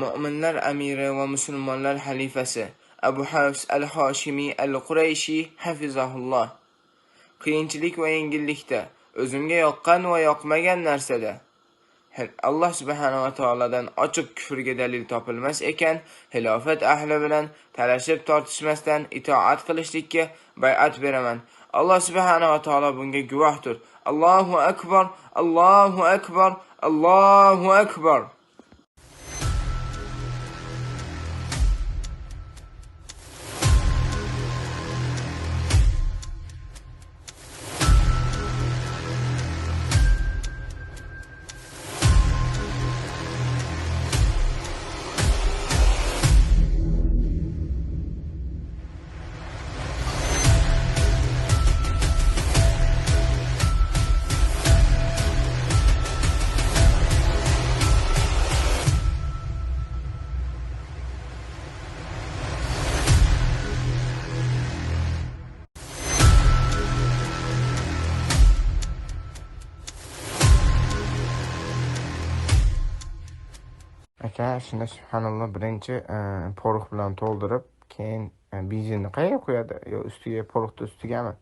Mu'minlar amiri va musulmonlar xalifasi Abu Hafs al-Hoshimiy al-Qurayshi hafizahulloh. Qiyinchilik va yengillikda, o'zimga yoqqan va yoqmagan narsada Alloh subhanahu va taoladan ochiq kufrga dalil topilmas ekan, xilofat ahli bilan talashib tortishmasdan itoat qilishlikka bay'at beraman. Alloh subhanahu va taolo bunga guvohdir. Allohu akbar, Allohu akbar, Allohu akbar. Aka, shunda subhanalloh birinchi porox bilan to'ldirib, keyin benzinni qayerga qo'yadi? Yo ustiga, poroxni ustigami?